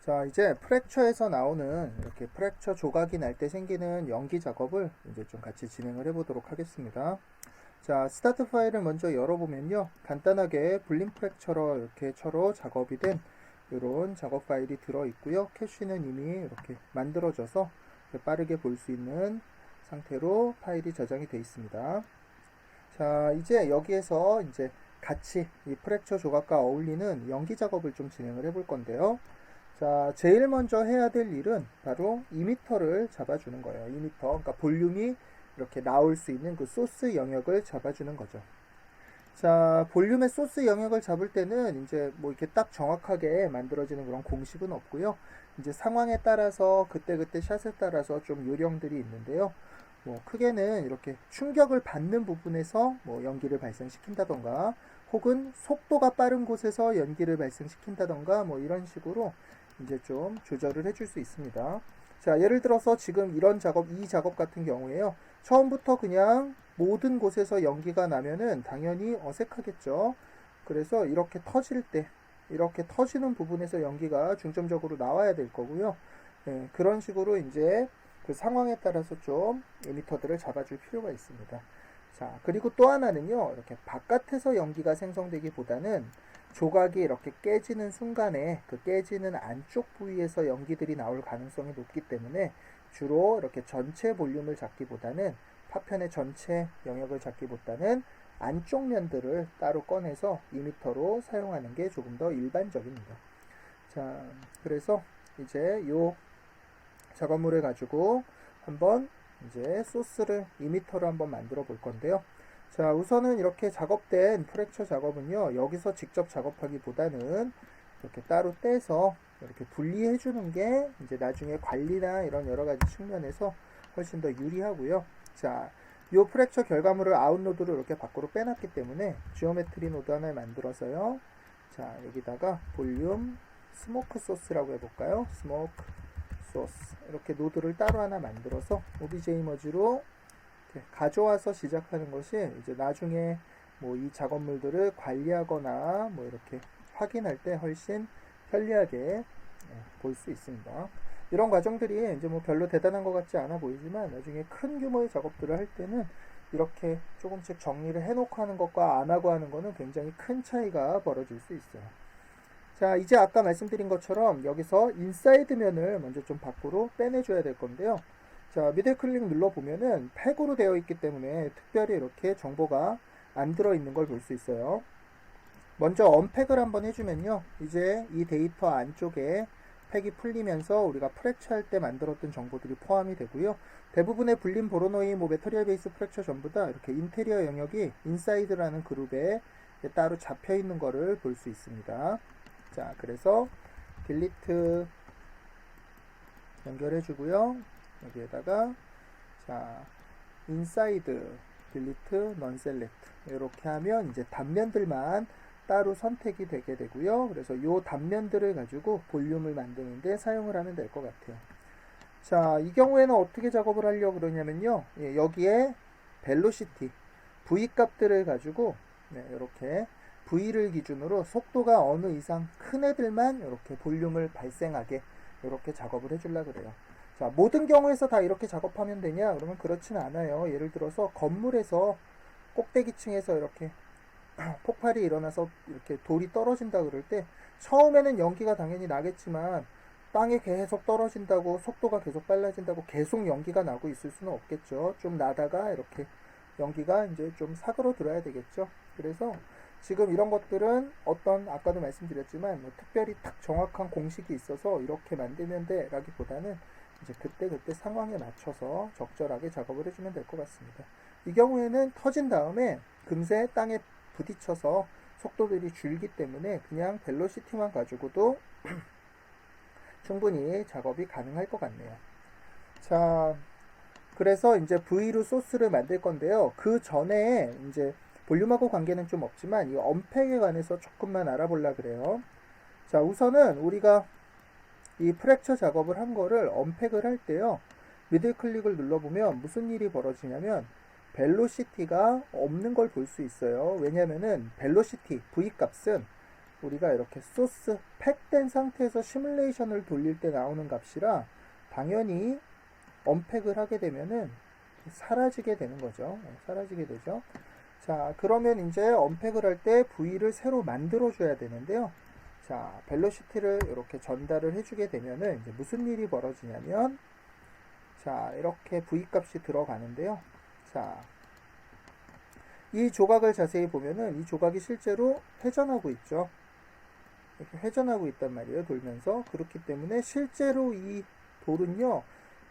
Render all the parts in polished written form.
자, 이제 프랙처에서 나오는 이렇게 프랙처 조각이 날 때 생기는 연기 작업을 이제 좀 같이 진행을 해보도록 하겠습니다. 자, 스타트 파일을 먼저 열어보면요. 간단하게 불림 프랙처로 이렇게 처로 작업이 된 이런 작업 파일이 들어있고요. 캐시는 이미 이렇게 만들어져서 빠르게 볼 수 있는 상태로 파일이 저장이 되어 있습니다. 자, 이제 여기에서 이제 같이 이 프랙처 조각과 어울리는 연기 작업을 좀 진행을 해볼 건데요. 자, 제일 먼저 해야 될 일은 바로 이미터를 잡아주는 거예요. 이미터, 그러니까 볼륨이 이렇게 나올 수 있는 그 소스 영역을 잡아주는 거죠. 자, 볼륨의 소스 영역을 잡을 때는 이제 뭐 이렇게 딱 정확하게 만들어지는 그런 공식은 없고요. 이제 상황에 따라서 그때그때 샷에 따라서 좀 요령들이 있는데요. 뭐 크게는 이렇게 충격을 받는 부분에서 뭐 연기를 발생시킨다던가 혹은 속도가 빠른 곳에서 연기를 발생시킨다던가 뭐 이런 식으로 이제 좀 조절을 해줄 수 있습니다. 자, 예를 들어서 지금 이런 작업, 이 작업 같은 경우에요. 처음부터 그냥 모든 곳에서 연기가 나면은 당연히 어색하겠죠. 그래서 이렇게 터질 때, 이렇게 터지는 부분에서 연기가 중점적으로 나와야 될 거고요. 네, 그런 식으로 이제 그 상황에 따라서 좀 에미터들을 잡아줄 필요가 있습니다. 자, 그리고 또 하나는요, 이렇게 바깥에서 연기가 생성되기보다는 조각이 이렇게 깨지는 순간에 그 깨지는 안쪽 부위에서 연기들이 나올 가능성이 높기 때문에 주로 이렇게 전체 볼륨을 잡기보다는 파편의 전체 영역을 잡기보다는 안쪽 면들을 따로 꺼내서 이미터로 사용하는 게 조금 더 일반적입니다. 자, 그래서 이제 요 작업물을 가지고 한번 이제 소스를 이미터로 한번 만들어 볼 건데요. 자, 우선은 이렇게 작업된 프랙처 작업은요, 여기서 직접 작업하기보다는 이렇게 따로 떼서 이렇게 분리해 주는 게 이제 나중에 관리나 이런 여러 가지 측면에서 훨씬 더 유리하고요. 자, 이 프랙처 결과물을 아웃노드로 이렇게 밖으로 빼놨기 때문에 지오메트리 노드 하나를 만들어서요. 자, 여기다가 볼륨 스모크 소스라고 해볼까요? 스모크 소스. 이렇게 노드를 따로 하나 만들어서 OBJ 머지로 가져와서 시작하는 것이 이제 나중에 뭐 이 작업물들을 관리하거나 뭐 이렇게 확인할 때 훨씬 편리하게 볼 수 있습니다. 이런 과정들이 이제 뭐 별로 대단한 것 같지 않아 보이지만 나중에 큰 규모의 작업들을 할 때는 이렇게 조금씩 정리를 해놓고 하는 것과 안 하고 하는 것은 굉장히 큰 차이가 벌어질 수 있어요. 자, 이제 아까 말씀드린 것처럼 여기서 인사이드 면을 먼저 좀 밖으로 빼내줘야 될 건데요. 자, 미들 클릭 눌러보면은 팩으로 되어 있기 때문에 특별히 이렇게 정보가 안 들어있는 걸 볼 수 있어요. 먼저 언팩을 한번 해주면요. 이제 이 데이터 안쪽에 팩이 풀리면서 우리가 프랙처 할 때 만들었던 정보들이 포함이 되고요. 대부분의 불림 보로노이, 뭐 메터리얼 베이스 프랙처 전부 다 이렇게 인테리어 영역이 인사이드라는 그룹에 따로 잡혀 있는 거를 볼 수 있습니다. 자, 그래서 딜리트 연결해 주고요. 여기에다가 자, 인사이드 딜리트 넌 셀렉트 이렇게 하면 이제 단면들만 따로 선택이 되게 되고요. 그래서 이 단면들을 가지고 볼륨을 만드는데 사용을 하면 될 것 같아요. 자, 이 경우에는 어떻게 작업을 하려고 그러냐면요. 예, 여기에 벨로시티 V 값들을 가지고 이렇게 V를 기준으로 속도가 어느 이상 큰 애들만 이렇게 볼륨을 발생하게 이렇게 작업을 해주려고 그래요. 자, 모든 경우에서 다 이렇게 작업하면 되냐? 그러면 그렇진 않아요. 예를 들어서 건물에서 꼭대기층에서 이렇게 폭발이 일어나서 이렇게 돌이 떨어진다 그럴 때 처음에는 연기가 당연히 나겠지만 땅에 계속 떨어진다고 속도가 계속 빨라진다고 계속 연기가 나고 있을 수는 없겠죠. 좀 나다가 이렇게 연기가 이제 좀 사그러들어야 되겠죠. 그래서 지금 이런 것들은 어떤 아까도 말씀드렸지만 뭐 특별히 딱 정확한 공식이 있어서 이렇게 만들면 돼 라기보다는 이제 그때 상황에 맞춰서 적절하게 작업을 해주면 될 것 같습니다. 이 경우에는 터진 다음에 금세 땅에 부딪혀서 속도들이 줄기 때문에 그냥 벨로시티만 가지고도 충분히 작업이 가능할 것 같네요. 자, 그래서 이제 V로 소스를 만들 건데요. 그 전에 이제 볼륨하고 관계는 좀 없지만 이 언팩에 관해서 조금만 알아보려고 그래요. 자, 우선은 우리가 이 프랙처 작업을 한 거를 언팩을 할 때요. 미들 클릭을 눌러보면 무슨 일이 벌어지냐면 벨로시티가 없는 걸 볼 수 있어요. 왜냐면은 벨로시티 V 값은 우리가 이렇게 소스 팩된 상태에서 시뮬레이션을 돌릴 때 나오는 값이라 당연히 언팩을 하게 되면은 사라지게 되는 거죠. 사라지게 되죠. 자, 그러면 이제 언팩을 할 때 V를 새로 만들어 줘야 되는데요. 자, 벨로시티를 이렇게 전달을 해주게 되면은 이제 무슨 일이 벌어지냐면, 자, 이렇게 V 값이 들어가는데요. 자, 이 조각을 자세히 보면은 이 조각이 실제로 회전하고 있죠. 이렇게 회전하고 있단 말이에요. 돌면서. 그렇기 때문에 실제로 이 돌은요,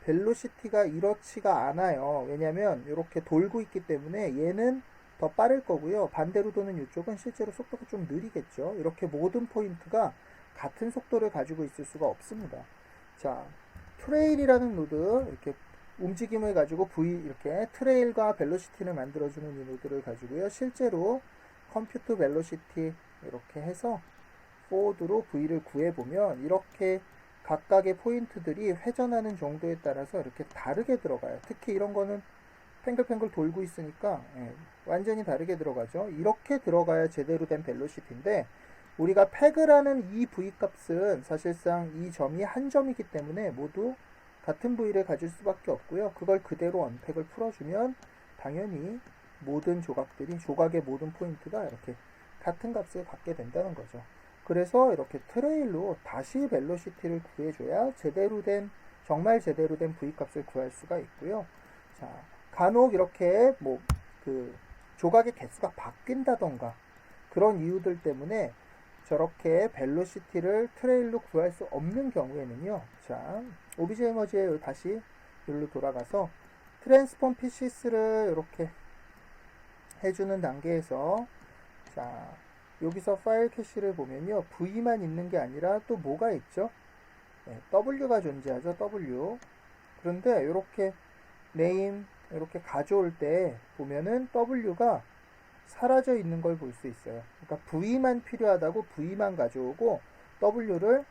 벨로시티가 이렇지가 않아요. 왜냐면 이렇게 돌고 있기 때문에 얘는 더 빠를 거고요. 반대로 도는 이쪽은 실제로 속도가 좀 느리겠죠. 이렇게 모든 포인트가 같은 속도를 가지고 있을 수가 없습니다. 자, 트레일이라는 노드, 이렇게 움직임을 가지고 이렇게 트레일과 벨로시티를 만들어주는 이 노드를 가지고요. 실제로 컴퓨트 벨로시티 이렇게 해서 포워드로 V를 구해보면 이렇게 각각의 포인트들이 회전하는 정도에 따라서 이렇게 다르게 들어가요. 특히 이런 거는 팽글팽글 돌고 있으니까 완전히 다르게 들어가죠. 이렇게 들어가야 제대로 된 벨로시티인데 우리가 팩을 하는 이 V 값은 사실상 이 점이 한 점이기 때문에 모두 같은 V를 가질 수밖에 없고요. 그걸 그대로 언팩을 풀어주면 당연히 모든 조각의 모든 포인트가 이렇게 같은 값을 갖게 된다는 거죠. 그래서 이렇게 트레일로 다시 벨로시티를 구해줘야 정말 제대로 된 V 값을 구할 수가 있고요. 자, 간혹 이렇게 조각의 개수가 바뀐다던가 그런 이유들 때문에 저렇게 벨로시티를 트레일로 구할 수 없는 경우에는요. 자, 오비제 머지에 다시 여기로 돌아가서 트랜스폼 PCS를 이렇게 해주는 단계에서 자, 여기서 파일 캐시를 보면요. V만 있는 게 아니라 또 뭐가 있죠? W가 존재하죠. W. 그런데 이렇게 네임 이렇게 가져올 때 보면은 W가 사라져 있는 걸 볼 수 있어요. 그러니까 V만 필요하다고 V만 가져오고 W를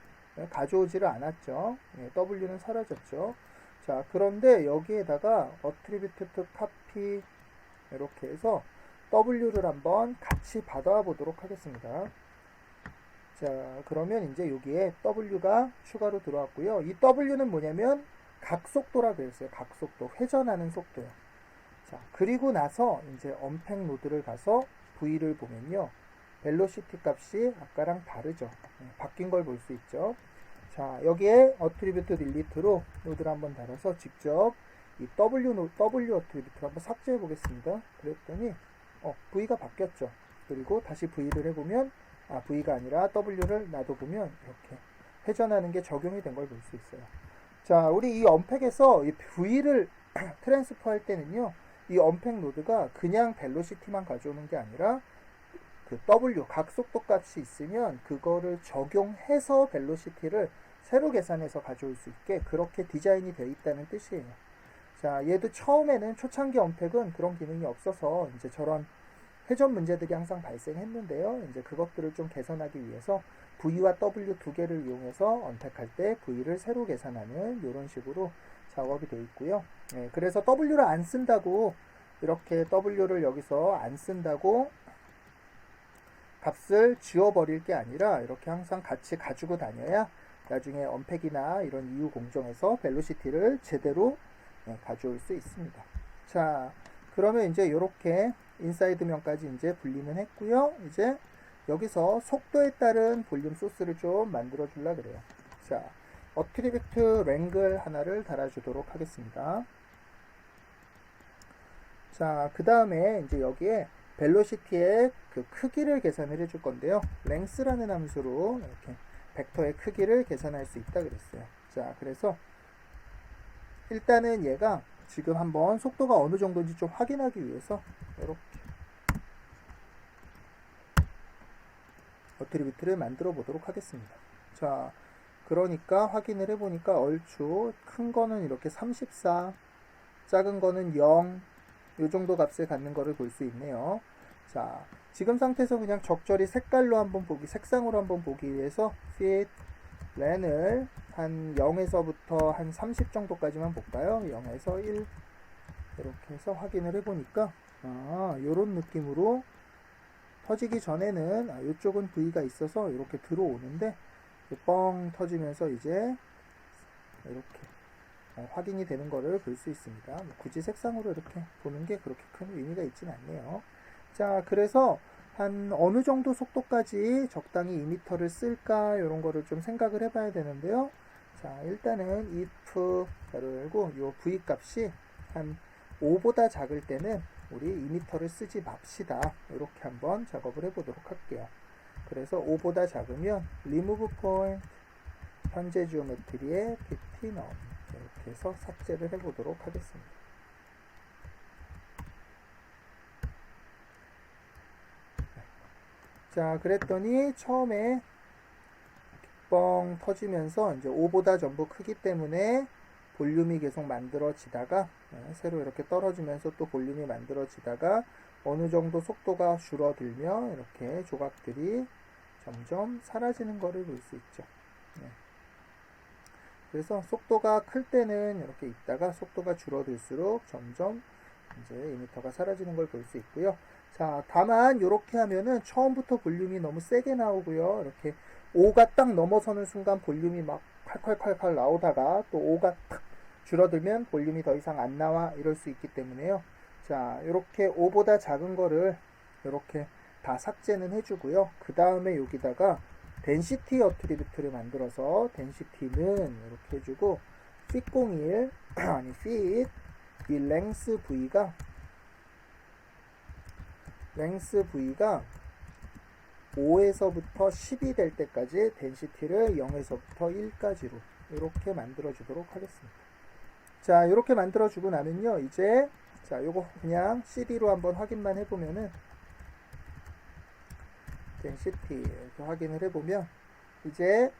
가져오지를 않았죠. W는 사라졌죠. 자, 그런데 여기에다가 attribute to copy 이렇게 해서 W를 한번 같이 받아 보도록 하겠습니다. 자, 그러면 이제 여기에 W가 추가로 들어왔고요. 이 W는 뭐냐면 각속도라 그랬어요. 각속도, 회전하는 속도요. 자, 그리고 나서 이제 언팩 노드를 가서 V를 보면요. 벨로시티 값이 아까랑 다르죠. 바뀐 걸 볼 수 있죠. 자, 여기에 attribute delete로 노드를 한번 달아서 직접 이 W attribute를 한번 삭제해 보겠습니다. 그랬더니 V가 바뀌었죠. 그리고 다시 V를 해보면 V가 아니라 W를 놔둬보면 이렇게 회전하는 게 적용이 된 걸 볼 수 있어요. 자, 우리 이 언팩에서 이 V를 트랜스퍼 할 때는요. 이 언팩 노드가 그냥 벨로시티만 가져오는 게 아니라 그 W 각속도 값이 있으면 그거를 적용해서 벨로시티를 새로 계산해서 가져올 수 있게 그렇게 디자인이 되어 있다는 뜻이에요. 자, 얘도 처음에는 초창기 언팩은 그런 기능이 없어서 이제 저런 회전 문제들이 항상 발생했는데요. 이제 그것들을 좀 개선하기 위해서 V와 W 두 개를 이용해서 언팩할 때 V를 새로 계산하는 이런 식으로 작업이 되어 있고요. 그래서 W를 안 쓴다고 이렇게 W를 여기서 안 쓴다고 값을 지워버릴 게 아니라 이렇게 항상 같이 가지고 다녀야 나중에 언팩이나 이런 이후 공정에서 벨로시티를 제대로 가져올 수 있습니다. 자, 그러면 이제 이렇게 인사이드면까지 이제 분리는 했고요. 이제 여기서 속도에 따른 볼륨 소스를 좀 만들어 줄라 그래요. 자, attribute 랭글 하나를 달아주도록 하겠습니다. 자, 그 다음에 이제 여기에 벨로시티의 그 크기를 계산을 해줄 건데요. length라는 함수로 이렇게 벡터의 크기를 계산할 수 있다 그랬어요. 자, 그래서 일단은 얘가 지금 한번 속도가 어느 정도인지 좀 확인하기 위해서 이렇게 어트리뷰트를 만들어 보도록 하겠습니다. 자, 그러니까 확인을 해보니까 얼추 큰 거는 이렇게 34, 작은 거는 0, 이 정도 값을 갖는 거를 볼 수 있네요. 자, 지금 상태에서 그냥 적절히 색상으로 한번 보기 위해서 fit len을 한 0에서부터 한 30 정도까지만 볼까요? 0에서 1 이렇게 해서 확인을 해보니까 요런 느낌으로 터지기 전에는 이쪽은 V가 있어서 이렇게 들어오는데 뻥 터지면서 이제 이렇게 확인이 되는 거를 볼 수 있습니다. 뭐 굳이 색상으로 이렇게 보는 게 그렇게 큰 의미가 있진 않네요. 자, 그래서 한 어느 정도 속도까지 적당히 이미터를 쓸까 이런 거를 좀 생각을 해봐야 되는데요. 자, 일단은 if 가로 열고 요 v 값이 한 5보다 작을 때는 우리 이미터를 쓰지 맙시다. 이렇게 한번 작업을 해보도록 할게요. 그래서 5보다 작으면 remove point 현재 지오메트리에 pt none 이렇게 해서 삭제를 해보도록 하겠습니다. 자, 그랬더니 처음에 뻥 터지면서 이제 5보다 전부 크기 때문에 볼륨이 계속 만들어지다가 새로 이렇게 떨어지면서 또 볼륨이 만들어지다가 어느 정도 속도가 줄어들며 이렇게 조각들이 점점 사라지는 것을 볼 수 있죠. 그래서 속도가 클 때는 이렇게 있다가 속도가 줄어들수록 점점 이제 이미터가 사라지는 걸 볼 수 있고요. 자, 다만 이렇게 하면은 처음부터 볼륨이 너무 세게 나오고요. 이렇게 5가 딱 넘어서는 순간 볼륨이 막 콸콸콸콸 나오다가 또 5가 탁 줄어들면 볼륨이 더 이상 안 나와 이럴 수 있기 때문에요. 자, 이렇게 5보다 작은 거를 이렇게 다 삭제는 해주고요. 그 다음에 여기다가 density 어트리뷰트를 만들어서 density는 이렇게 해주고 fit01 아니 fit 이 length v가 5에서부터 10이 될 때까지 density를 0에서부터 1까지로 이렇게 만들어 주도록 하겠습니다. 자, 이렇게 만들어 주고 나면요, 이제 자, 요거 그냥 CD로 한번 확인만 해보면은 density 이렇게 확인을 해보면 이제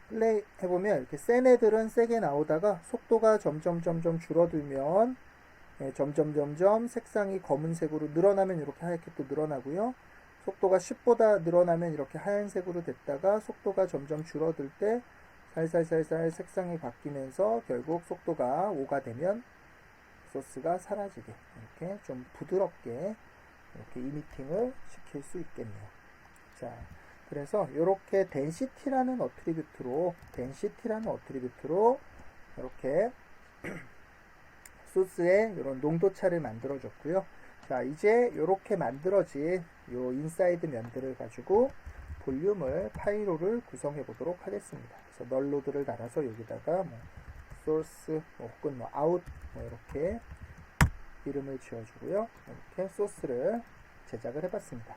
플레이 해보면 이렇게 센 애들은 세게 나오다가 속도가 점점 줄어들면 점점 색상이 검은색으로 늘어나면 이렇게 하얗게 또 늘어나고요. 속도가 10보다 늘어나면 이렇게 하얀색으로 됐다가 속도가 점점 줄어들 때 살살 색상이 바뀌면서 결국 속도가 5가 되면 소스가 사라지게 이렇게 좀 부드럽게 이렇게 이미팅을 시킬 수 있겠네요. 자, 그래서 이렇게 density라는 어트리뷰트로 이렇게 소스에 이런 농도차를 만들어 줬고요. 자, 이제 이렇게 만들어진 요 인사이드 면들을 가지고 볼륨을 파이로를 구성해 보도록 하겠습니다. 그래서 널로드를 달아서 여기다가 뭐 소스 혹은 뭐 아웃 뭐 이렇게 이름을 지어주고요. 이렇게 소스를 제작을 해봤습니다.